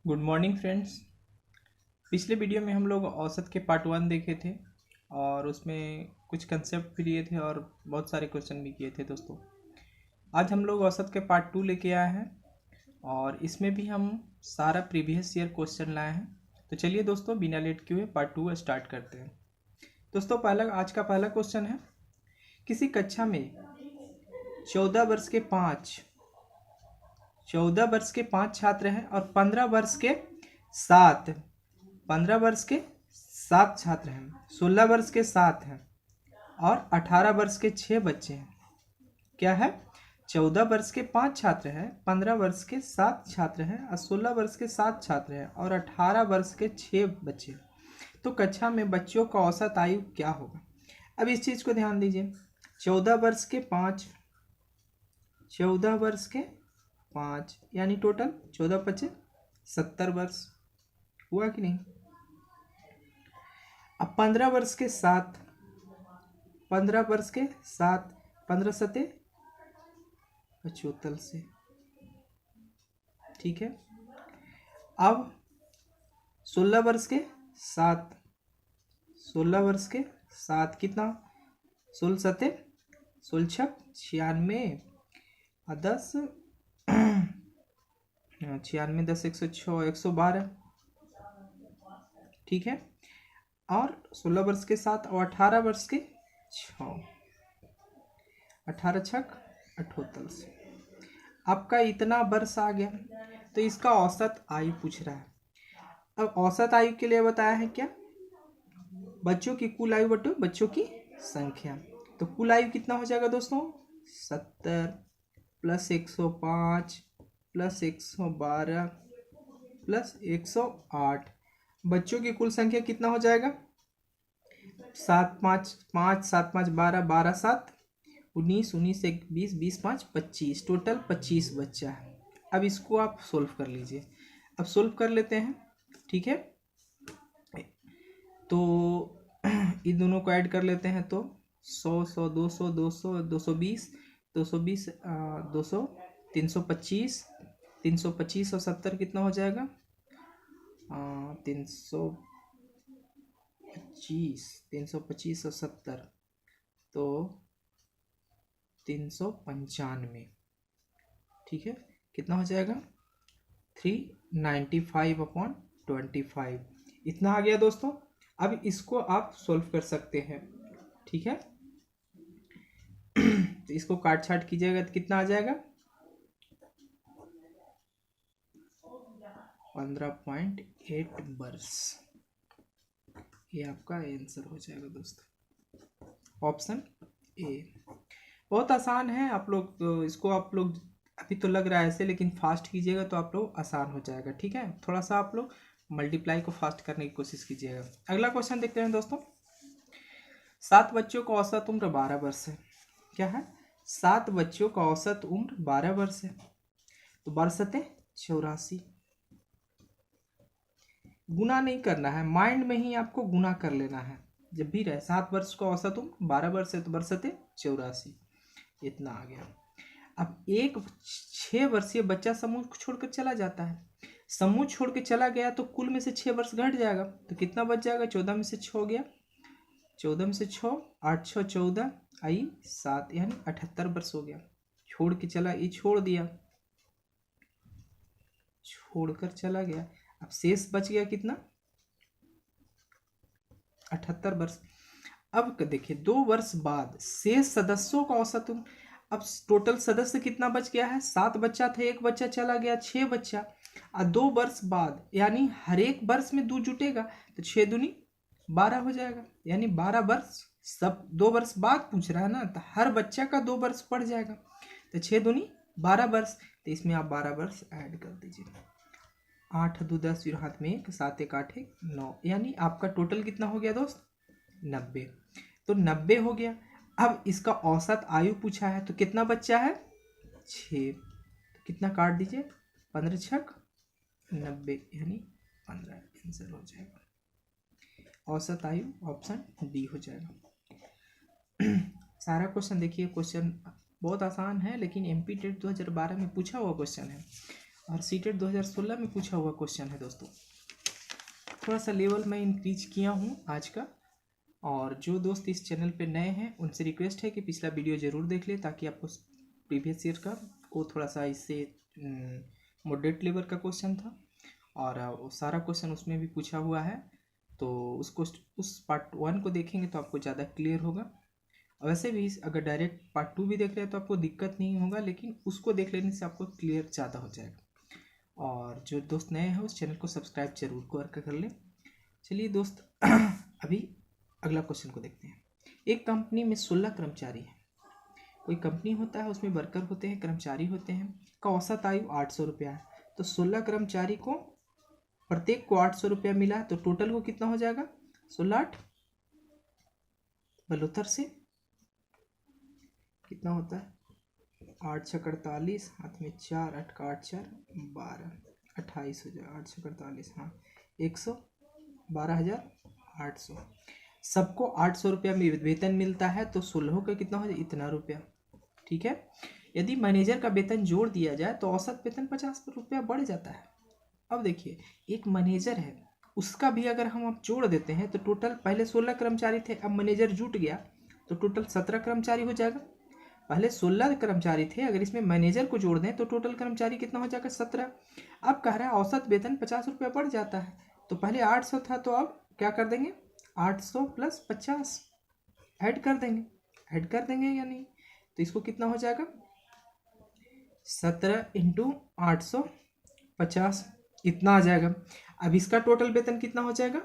Good morning friends. पिछले video में हम लोग औसत के पार्ट 1 देखे थे और उसमें कुछ कंसेप्ट भी लिए थे और बहुत सारे क्वेश्चन भी किए थे दोस्तों। आज हम लोग औसत के पार्ट 2 लेके आए हैं और इसमें भी हम सारा प्रीवियस ईयर क्वेश्चन लाए हैं। तो चलिए दोस्तों, बिना लेट किए हुए पार्ट 2 स्टार्ट करते हैं। दोस्तों, आज का पहला क्वेश्चन है, किसी कक्षा में 14 वर्ष के 5 छात्र हैं और 15 वर्ष के 7 छात्र हैं, 16 वर्ष के 7 हैं और 18 वर्ष के 6 बच्चे हैं। क्या है? 14 वर्ष के 5 छात्र हैं, 15 वर्ष के 7 छात्र हैं और 16 वर्ष के 7 छात्र हैं और 18 वर्ष के 6 बच्चे हैं। तो कक्षा में बच्चों का औसत आयु क्या होगा? अब इस चीज को ध्यान दीजिए। 14 वर्ष के 5 यानी टोटल 14 पचे 70 वर्ष हुआ कि नहीं। अब 15 वर्ष के 7 15 सते 75 से, ठीक है। अब 16 वर्ष के 7 कितना? 16 सते 16 96 और 10 96 10 106 112, ठीक है। और 16 वर्ष के 7 और 18 वर्ष के 6, 18 छक 78 से आपका इतना वर्ष आ गया। तो इसका औसत आयु पूछ रहा है। अब औसत आयु के लिए बताया है क्या? बच्चों की कुल आयु बटो बच्चों की संख्या। तो कुल आयु कितना हो जाएगा दोस्तों? 70 प्लस 105 प्लस 112 प्लस 108। बच्चों की कुल संख्या कितना हो जाएगा? 7 5 5 7 5 12 12 7 19 19 1 20 20 5 25, टोटल 25 बच्चा है। अब इसको आप सोल्व कर लीजिए। अब सोल्व कर लेते हैं, ठीक है। तो इन दोनों को ऐड कर लेते हैं तो 100 100 200 200 220 220 200 325 325 और 70 कितना हो जाएगा? 325 और 70 तो 395, ठीक है। कितना हो जाएगा? 395/25 इतना आ गया दोस्तों। अब इसको आप सोल्व कर सकते हैं, ठीक है। तो इसको काट छाट कीजिएगा तो कितना आ जाएगा? 15.8 वर्ष। ये आपका आंसर हो जाएगा दोस्तों, ऑप्शन ए। बहुत आसान है। आप लोग तो इसको आप लोग अभी तो लग रहा है ऐसे, लेकिन फास्ट कीजिएगा तो आप लोग आसान हो जाएगा, ठीक है। थोड़ा सा आप लोग मल्टीप्लाई को फास्ट करने की कोशिश कीजिएगा। अगला क्वेश्चन देखते हैं दोस्तों। 7 बच्चों का औसत उम्र 12 वर्ष है। क्या है? 7 बच्चों का औसत उम्र 12 वर्ष है। तो बरसते 84, गुना नहीं करना है, माइंड में ही आपको गुना कर लेना है। जब भी रहे 7 वर्ष का औसत उम्र 12 वर्ष है तो बरसते 84 इतना आ गया। अब एक 6 वर्षीय बच्चा समूह छोड़कर चला जाता है। समूह छोड़ के चला गया तो कुल में से 6 वर्ष घट जाएगा। तो कितना बच जाएगा? 14 में से 6 गया, 14 में से 6 8 6 14 आई 7 यानी 78 वर्ष हो गया। छोड़ के चला, ये छोड़ दिया, छोड़कर चला गया। अब शेष बच गया कितना? 78 वर्ष। अब देखिए 2 वर्ष बाद शेष सदस्यों का औसत उम्र। अब टोटल सदस्य कितना बच गया है? 7 बच्चा थे, एक बच्चा चला गया, 6 बच्चा। और 2 वर्ष बाद यानी हर एक वर्ष में 2 जुटेगा तो 6 दूनी 12 हो जाएगा, यानी 12 वर्ष। सब 2 वर्ष बाद पूछ रहा है ना, तो हर बच्चा का 2 वर्ष पड़ जाएगा। तो 6 दूनी 12 वर्ष। तो इसमें आप 12 वर्ष ऐड कर दीजिए। 8 2 10 फिर हाथ में 1 7 1 8 1 9, यानी आपका टोटल कितना हो गया दोस्त? 90। तो 90 हो गया। अब इसका औसत आयु पूछा है तो कितना बच्चा है? 6। तो कितना काट दीजिए? 15 छक 90 यानी 15 आंसर हो जाएगा। औसत आयु ऑप्शन डी हो जाएगा। सारा क्वेश्चन देखिए, क्वेश्चन बहुत आसान है लेकिन एमपी टेट 2012 में पूछा हुआ क्वेश्चन है और सीटेट 2016 में पूछा हुआ क्वेश्चन है दोस्तों। थोड़ा सा लेवल मैं इंक्रीज किया हूँ आज का। और जो दोस्त इस चैनल पे नए हैं उनसे रिक्वेस्ट है कि पिछला वीडियो ज़रूर देख ले, ताकि आपको प्रीवियस ईयर का वो थोड़ा सा इससे मॉडरेट लेवल का क्वेश्चन था, और वो सारा क्वेश्चन उसमें भी पूछा हुआ है। तो उस पार्ट 1 को देखेंगे तो आपको ज़्यादा क्लियर होगा। वैसे भी अगर डायरेक्ट पार्ट 2 भी देख रहे हैं तो आपको दिक्कत नहीं होगा, लेकिन उसको देख लेने से आपको क्लियर ज़्यादा हो जाएगा। और जो दोस्त नए हैं उस चैनल को सब्सक्राइब जरूर कर लें। चलिए दोस्त अभी अगला क्वेश्चन को देखते हैं। एक कंपनी में 16 कर्मचारी हैं। कोई कंपनी होता है, उसमें वर्कर होते हैं, कर्मचारी होते हैं, का औसत आयु 800 रुपया है। तो 16 कर्मचारी को प्रत्येक को 800 रुपया मिला, तो टोटल को कितना हो जाएगा? 16 72 से कितना होता है? 8 छः 48, हाथ में 4, 8 का 8 4 12, 28 हो जाएगा। 8 छः 48, हाँ 112,800। सबको 800 रुपया वेतन मिलता है, तो 16 का कितना हो जाए? इतना रुपया। ठीक है। यदि मैनेजर का वेतन जोड़ दिया जाए तो औसत वेतन 50 रुपया बढ़ जाता है। अब देखिए, एक मैनेजर है, उसका भी अगर हम अब जोड़ देते हैं तो टोटल पहले 16 कर्मचारी थे, अब मैनेजर जुट गया तो टोटल 17 कर्मचारी हो जाएगा। पहले 16 कर्मचारी थे, अगर इसमें मैनेजर को जोड़ दें तो टोटल कर्मचारी कितना हो जाएगा? 17। अब कह रहा है औसत वेतन 50 रुपया बढ़ जाता है, तो पहले 800 था तो अब क्या कर देंगे? 800 प्लस 50 ऐड कर देंगे या नहीं? तो इसको कितना हो जाएगा? 17 इंटू 850 इतना आ जाएगा। अब इसका टोटल वेतन कितना हो जाएगा?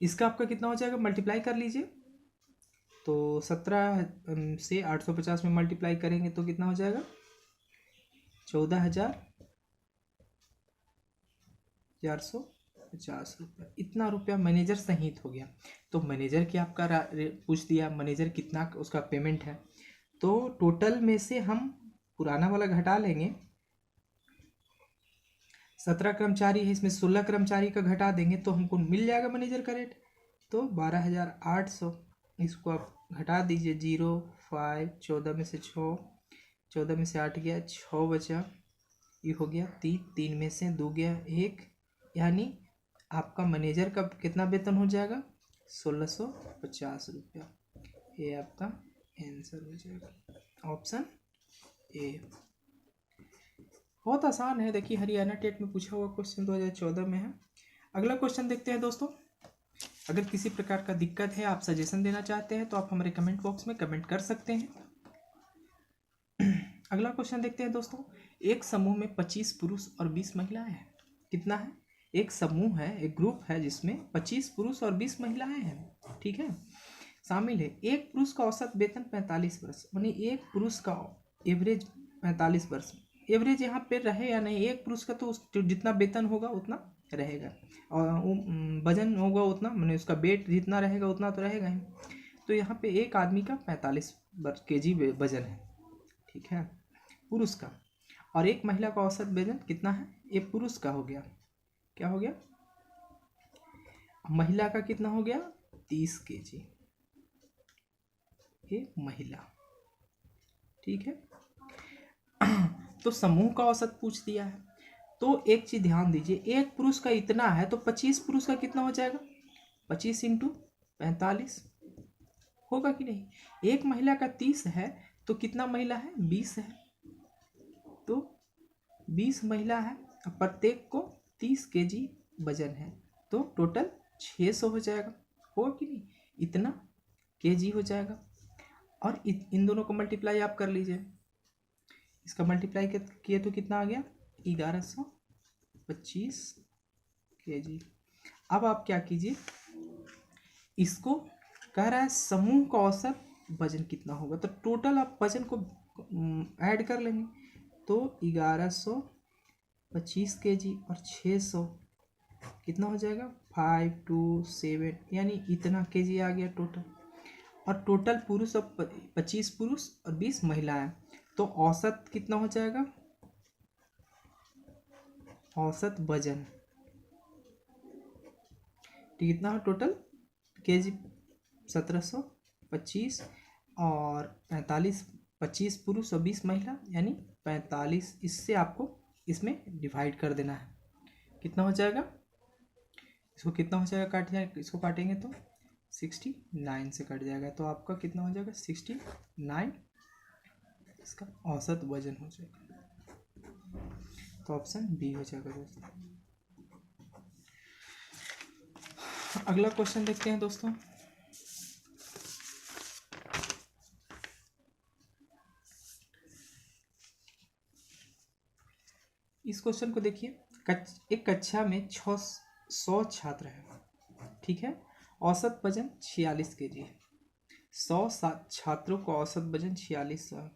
इसका आपका कितना हो जाएगा? मल्टीप्लाई कर लीजिए। तो 17 से 850 में मल्टीप्लाई करेंगे तो कितना हो जाएगा? 14,450 रुपया। इतना रुपया मैनेजर सहित हो गया। तो मैनेजर की आपका पूछ दिया, मैनेजर कितना उसका पेमेंट है, तो टोटल में से हम पुराना वाला घटा लेंगे। 17 कर्मचारी है, इसमें 16 कर्मचारी का घटा देंगे तो हमको मिल जाएगा मैनेजर का रेट, तो 12,800। इसको आप घटा दीजिए, 0 5 14 में से 6, 14 में से 8 गया, 6 बचा, ये हो गया 3, 3 में से 2 गया 1, यानी आपका मैनेजर का कितना वेतन हो जाएगा? 1650 रुपया। ये आपका आंसर हो जाएगा, ऑप्शन ए। बहुत आसान है। देखिए, हरियाणा टेट में पूछा हुआ क्वेश्चन 2014 में है। अगला क्वेश्चन देखते हैं दोस्तों। अगर किसी प्रकार का दिक्कत है, आप सजेशन देना चाहते हैं तो आप हमारे कमेंट बॉक्स में कमेंट कर सकते हैं। अगला क्वेश्चन देखते हैं दोस्तों। एक समूह में 25 पुरुष और 20 महिलाएं हैं। कितना है? एक समूह है, एक ग्रुप है जिसमें 25 पुरुष और 20 महिलाएं हैं। ठीक है, शामिल है। एक पुरुष का औसत वेतन 45 वर्ष, मानी एक पुरुष का एवरेज 45 वर्ष। एवरेज यहाँ पे रहे या नहीं, एक पुरुष का तो जितना वेतन होगा उतना रहेगा, और वजन होगा उतना, मैंने उसका वेट जितना रहेगा उतना तो रहेगा ही। तो यहाँ पे एक आदमी का 45 kg वजन है। ठीक है, पुरुष का। और एक महिला का औसत वजन कितना है? ये पुरुष का हो गया, क्या हो गया? महिला का कितना हो गया? 30 kg, ये महिला। ठीक है, तो समूह का औसत पूछ दिया है। तो एक चीज ध्यान दीजिए, एक पुरुष का इतना है तो 25 पुरुष का कितना हो जाएगा? 25 इंटू 45 होगा कि नहीं? एक महिला का 30 है तो कितना महिला है? 20 है, तो 20 महिला है, प्रत्येक को 30 kg वजन है, तो टोटल 600 हो जाएगा। होगा कि नहीं? इतना kg हो जाएगा। और इन दोनों को मल्टीप्लाई आप कर लीजिए। इसका मल्टीप्लाई किए तो कितना आ गया? 1125 kg। अब आप क्या कीजिए, इसको कह रहा है समूह का औसत वजन कितना होगा, तो टोटल आप वजन को ऐड कर लेंगे, तो 1125 kg और 600 कितना हो जाएगा? 527, यानी इतना kg आ गया टोटल। और टोटल पुरुष और 25 पुरुष और 20 महिलाएं, तो औसत कितना हो जाएगा? औसत वजन कितना हो टोटल? kg 1725 और 45 25 पुरुष और 20 महिला यानी 45। इससे आपको इसमें डिवाइड कर देना है। कितना हो जाएगा, इसको कितना हो जाएगा, काट जाए, इसको काटेंगे तो 69 से कट जाएगा, तो आपका कितना हो जाएगा 69 इसका औसत वजन हो जाएगा। तो ऑप्शन बी हो जाएगा दोस्तों। अगला क्वेश्चन देखते हैं दोस्तों। इस क्वेश्चन को देखिए, एक कक्षा में 600 छात्र हैं, ठीक है। औसत वजन 46 kg है। 100 छात्रों का औसत वजन 46 है।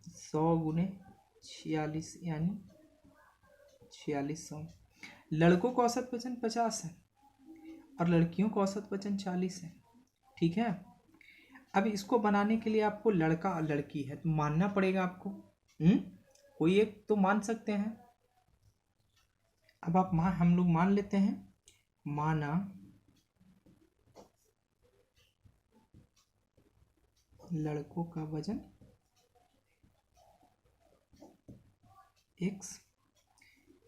100 गुने 46 यानी 4600। लड़कों का औसत वजन 50 है और लड़कियों का औसत वजन 40 है, ठीक है। अब इसको बनाने के लिए आपको लड़का और लड़की है तो मानना पड़ेगा आपको। कोई एक तो मान सकते हैं। अब आप हम लोग मान लेते हैं, माना लड़कों का वजन x,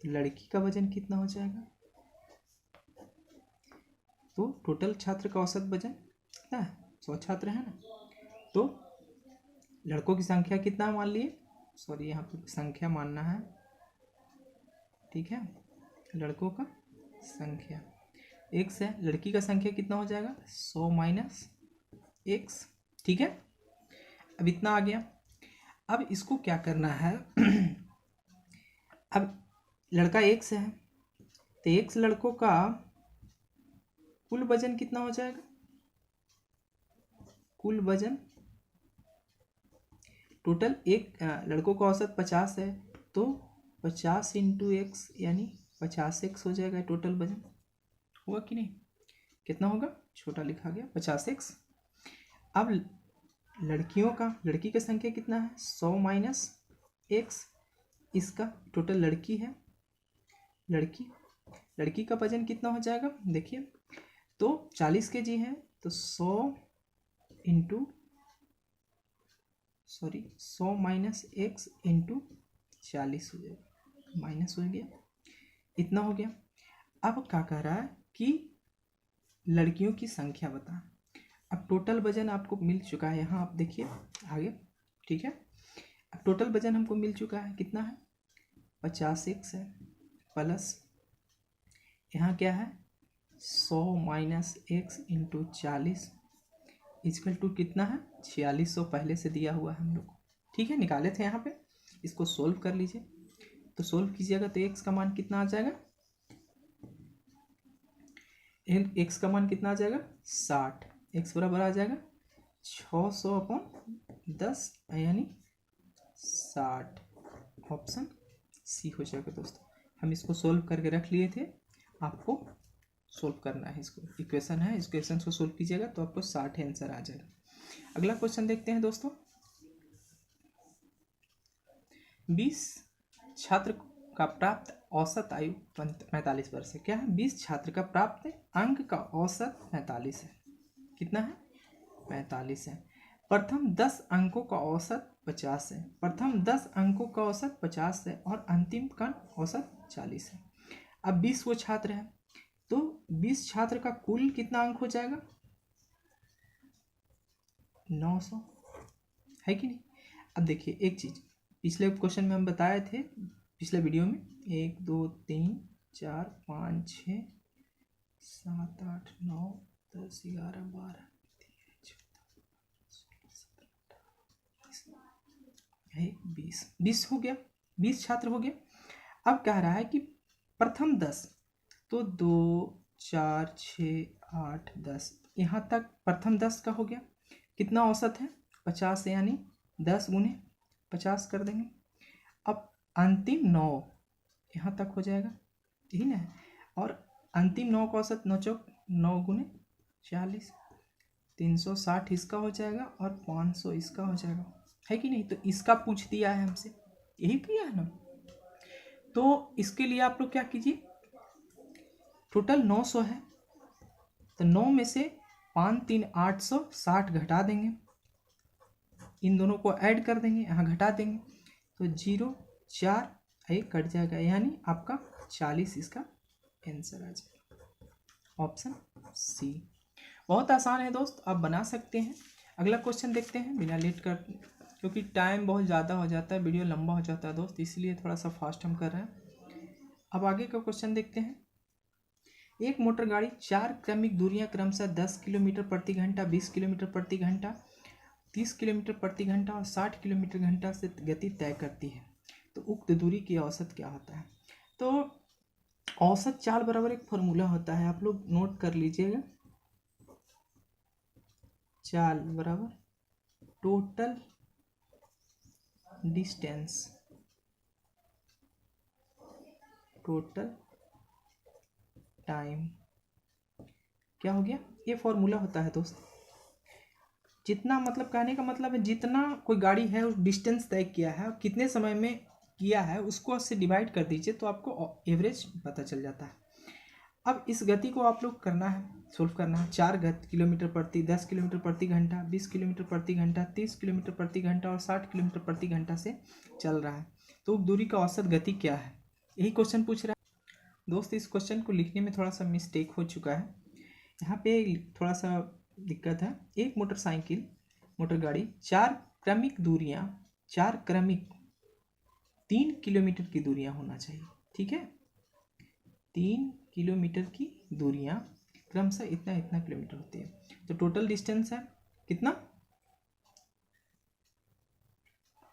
लड़की का वजन कितना हो जाएगा, तो टोटल छात्र का औसत वजन कितना है, 100 छात्र है ना, तो लड़कों की संख्या कितना मान लिए, सॉरी यहाँ पर संख्या मानना है, ठीक है। लड़कों का संख्या x है, लड़की का संख्या कितना हो जाएगा 100 माइनस x, ठीक है। अब इतना आ गया। अब इसको क्या करना है अब लड़का x है तो x लड़कों का कुल वजन कितना हो जाएगा, कुल वजन टोटल एक लड़कों का औसत 50 है तो 50 इंटू x यानी 50x हो जाएगा टोटल वजन, हुआ कि नहीं, कितना होगा, छोटा लिखा गया 50x। अब लड़कियों का, लड़की का संख्या कितना है 100 माइनस x, इसका टोटल लड़की है, लड़की का वजन कितना हो जाएगा, देखिए तो 40 kg है तो 100 इंटू 100 माइनस x इंटू 40 हो जाएगा, माइनस हो गया, इतना हो गया। अब क्या कह रहा है कि लड़कियों की संख्या बता। अब टोटल वजन आपको मिल चुका है, यहाँ आप देखिए आगे, ठीक है। अब टोटल वजन हमको मिल चुका है, कितना है 50x है, प्लस यहाँ क्या है 100 minus x into 40 equal to कितना है 4600 पहले से दिया हुआ है हम लोग को, ठीक है, निकाले थे यहाँ पे। इसको सोल्व कर लीजिए, तो सोल्व कीजिएगा तो x का मान कितना आ जाएगा, x का मान कितना आ जाएगा 60, x बराबर आ जाएगा 600/10 यानी 60, ऑप्शन सी हो जाएगा दोस्तों। हम इसको सोल्व करके रख लिए थे, आपको सोल्व करना है, इसको इक्वेशन है, इस इक्वेशन को सोल्व कीजिएगा तो आपको 60 आंसर आ जाएगा। अगला क्वेश्चन देखते हैं दोस्तों। 20 छात्र का प्राप्त औसत आयु 45 वर्ष है। क्या है, 20 छात्र का प्राप्त अंक का औसत 45 है, कितना है 45 है। प्रथम 10 अंकों का औसत 50 है, प्रथम 10 अंकों का औसत 50 है और अंतिम का औसत 40 है। अब 20 वो छात्र है तो 20 छात्र का कुल कितना अंक हो जाएगा 900, है कि नहीं। अब देखिए एक चीज, पिछले क्वेश्चन में हम बताए थे, पिछले वीडियो में 1 2 3 4 5 6 7 8 9 10 11 12 20 हो गया, 20 छात्र हो गया। अब कह रहा है कि प्रथम 10 तो 2 4 6 8 10 यहाँ तक प्रथम 10 का हो गया, कितना औसत है 50 यानी 10 गुने 50 कर देंगे। अब अंतिम 9 यहाँ तक हो जाएगा, यही ना, और अंतिम 9 का औसत 9 चौक 9 गुने 40, 360 इसका हो जाएगा और 500 इसका हो जाएगा, है कि नहीं। तो इसका पूछ दिया है हमसे, यही किया है ना। तो इसके लिए आप लोग क्या कीजिए, टोटल 900 है तो 9 में से 5 3 860 घटा देंगे, इन दोनों को ऐड कर देंगे, यहाँ घटा देंगे, तो 0 4 1 कट जाएगा, यानी आपका 40 इसका आंसर आ जाएगा। Option C. बहुत आसान है दोस्त, आप बना सकते हैं। अगला क्वेश्चन देखते हैं बिना लेट कर, क्योंकि टाइम बहुत ज़्यादा हो जाता है, वीडियो लंबा हो जाता है दोस्त, इसलिए थोड़ा सा फास्ट हम कर रहे हैं। अब आगे का क्वेश्चन देखते हैं। एक मोटर गाड़ी 4 क्रमिक दूरियां क्रमशः 10 किलोमीटर प्रति घंटा, 20 किलोमीटर प्रति घंटा, 30 किलोमीटर प्रति घंटा और 60 किलोमीटर घंटा से गति तय करती है, तो उक्त दूरी की औसत क्या होता है। तो औसत चाल बराबर एक फॉर्मूला होता है, आप लोग नोट कर लीजिएगा। चाल बराबर टोटल डिस्टेंस, टोटल टाइम, क्या हो गया, ये फॉर्मूला होता है दोस्त। जितना मतलब कहने का मतलब है जितना कोई गाड़ी है उस डिस्टेंस तय किया है और कितने समय में किया है उसको उससे डिवाइड कर दीजिए तो आपको एवरेज पता चल जाता है। अब इस गति को आप लोग करना है, सोल्व करना है। 4 किलोमीटर प्रति 10 किलोमीटर प्रति घंटा, 20 किलोमीटर प्रति घंटा, 30 किलोमीटर प्रति घंटा और 60 किलोमीटर प्रति घंटा से चल रहा है, तो दूरी का औसत गति क्या है, यही क्वेश्चन पूछ रहा है दोस्त। इस क्वेश्चन को लिखने में थोड़ा सा मिस्टेक हो चुका है, यहाँ पे थोड़ा सा दिक्कत है। एक मोटरसाइकिल मोटर गाड़ी 4 क्रमिक दूरियां, 4 क्रमिक 3 किलोमीटर की दूरियां होना चाहिए, ठीक है। 3 किलोमीटर की दूरियां क्रमशः इतना इतना किलोमीटर होती है, तो टोटल डिस्टेंस है कितना,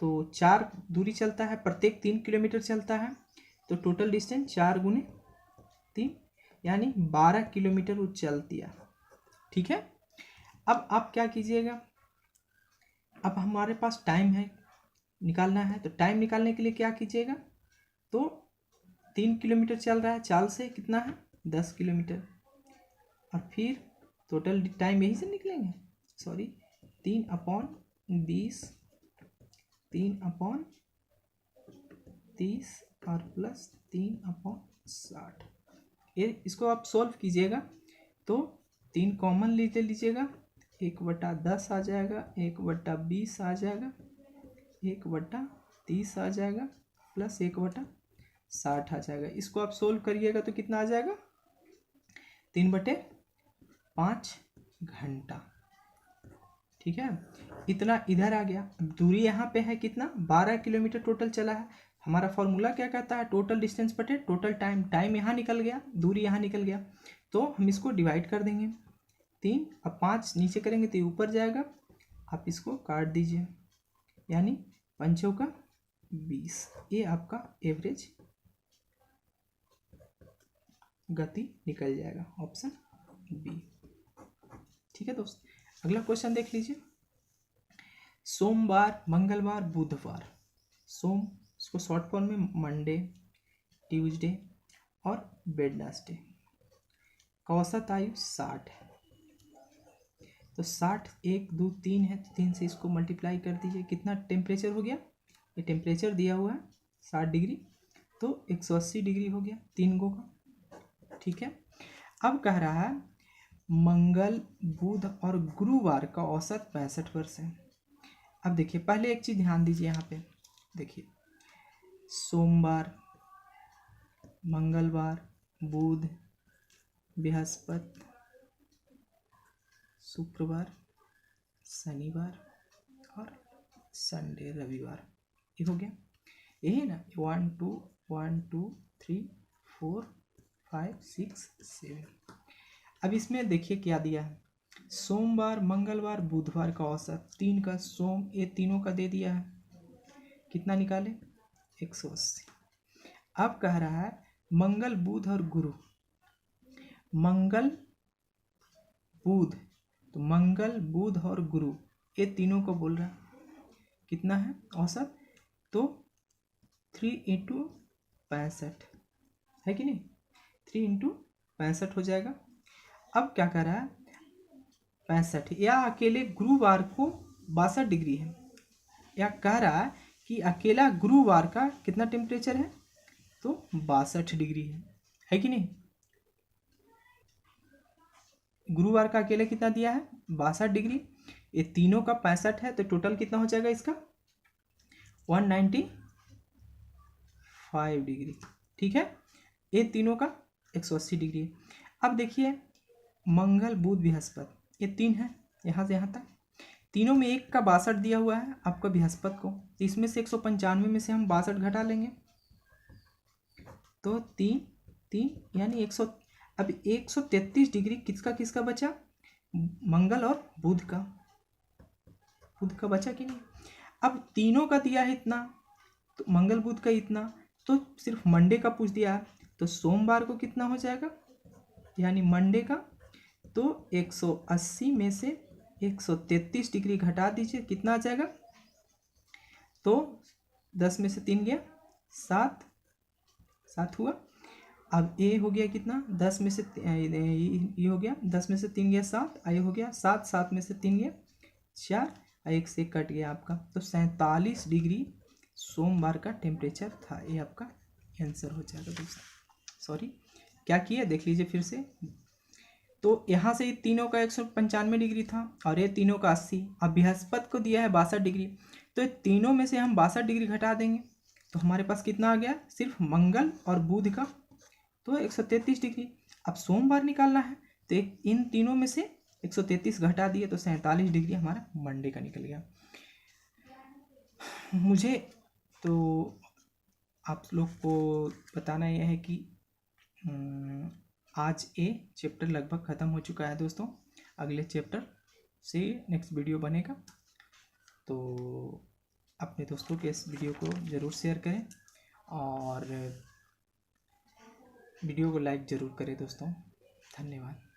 तो 4 दूरी चलता है, प्रत्येक 3 किलोमीटर चलता है, तो टोटल डिस्टेंस 4 गुने 3 यानी 12 किलोमीटर वो चल दिया, ठीक है। अब आप क्या कीजिएगा, अब हमारे पास टाइम है निकालना है, तो टाइम निकालने के लिए क्या कीजिएगा, तो 3 किलोमीटर चल रहा है, चाल से कितना है 10 किलोमीटर, और फिर टोटल टाइम यही से निकलेंगे, सॉरी 3/20, 3/30 और प्लस 3/60, ये इसको आप सोल्व कीजिएगा तो 3 कॉमन लीजिएगा, 1/10 आ जाएगा, 1/20 आ जाएगा, 1/30 आ जाएगा, प्लस 1/60 आ जाएगा। इसको आप सोल्व करिएगा तो कितना आ जाएगा, 3/5 घंटा, ठीक है। इतना इधर आ गया। अब दूरी यहाँ पे है कितना, 12 किलोमीटर टोटल चला है। हमारा फॉर्मूला क्या कहता है, टोटल डिस्टेंस बटे टोटल टाइम, टाइम यहाँ निकल गया, दूरी यहाँ निकल गया, तो हम इसको डिवाइड कर देंगे 3, अब 5 नीचे करेंगे तो ये ऊपर जाएगा, आप इसको काट दीजिए, यानी 5 × 20, ये आपका एवरेज गति निकल जाएगा, ऑप्शन बी, ठीक है दोस्त। अगला क्वेश्चन देख लीजिए। सोमवार, मंगलवार, बुधवार, सोम इसको शॉर्ट फॉर्म में मंडे, ट्यूसडे और वेडनेसडे का औसत आयु 60 है, तो 60 1 2 3 है, तो 3 से इसको मल्टीप्लाई कर दीजिए, कितना टेम्परेचर हो गया, ये टेम्परेचर दिया हुआ है 60 डिग्री, तो 180 डिग्री हो गया 3 गो का, ठीक है। अब कह रहा है मंगल, बुध और गुरुवार का औसत 65 वर्ष है। अब देखिए पहले एक चीज ध्यान दीजिए, यहाँ पे देखिए सोमवार, मंगलवार, बुध, बृहस्पति, शुक्रवार, शनिवार और संडे रविवार, ये हो गया, यही ना 1 2 1 2 3 4 5 6 7। अब इसमें देखिए क्या दिया है, सोमवार, मंगलवार, बुधवार का औसत 3 का सोम, ये तीनों का दे दिया है, कितना निकाले 180। अब कह रहा है मंगल, बुध और गुरु, मंगल, बुध, तो मंगल, बुध और गुरु ये तीनों को बोल रहा है, कितना है औसत, तो 3 × 65 है कि नहीं, 3 × 65 हो जाएगा। अब क्या कर रहा है 65, या अकेले गुरुवार को 62 डिग्री है, या कह रहा है कि अकेला गुरुवार का कितना टेम्परेचर है, तो 62 डिग्री है कि नहीं, गुरुवार का अकेले कितना दिया है 62 डिग्री, ये तीनों का 65 है, तो टोटल कितना हो जाएगा इसका 195 डिग्री। ठीक है, ये तीनों का 180 डिग्री है। अब देखिए मंगल बुध बृहस्पति, ये 3 है यहाँ से यहाँ तक, तीनों में एक का 62 दिया हुआ है आपका बृहस्पति को, तो इसमें से 195 में से हम 62 घटा लेंगे, तो 3 3 यानी 100। अब 133 डिग्री किसका किसका बचा, मंगल और बुध का, बुध का बचा कि नहीं। अब तीनों का दिया है इतना, तो मंगल बुध का इतना, तो सिर्फ मंडे का पूछ दिया है, तो सोमवार को कितना हो जाएगा, यानी मंडे का, तो 180 में से 133 डिग्री घटा दीजिए, कितना आ जाएगा, तो 10 में से 3 गया 7, 7 हुआ। अब ये हो गया कितना, 10 में से ये हो गया 10 में से 3 गया 7, ये हो गया 7, 7 में से 3 गया 4, 1 से कट गया आपका, तो 47 डिग्री सोमवार का टेम्परेचर था। ये आपका आंसर हो जाएगा दोस्तों। सॉरी क्या किया देख लीजिए फिर से, तो यहाँ से ये तीनों का 195 डिग्री था और ये तीनों का 80। अब बृहस्पति को दिया है 62 डिग्री, तो ये तीनों में से हम 62 डिग्री घटा देंगे, तो हमारे पास कितना आ गया, सिर्फ मंगल और बुध का, तो 133 डिग्री। अब सोमवार निकालना है, तो इन तीनों में से 133 घटा दिए, तो 47 डिग्री हमारा मंडे का निकल गया। मुझे तो आप लोग को बताना यह है कि आज ये चैप्टर लगभग ख़त्म हो चुका है दोस्तों, अगले चैप्टर से नेक्स्ट वीडियो बनेगा, तो अपने दोस्तों के इस वीडियो को ज़रूर शेयर करें और वीडियो को लाइक ज़रूर करें दोस्तों। धन्यवाद।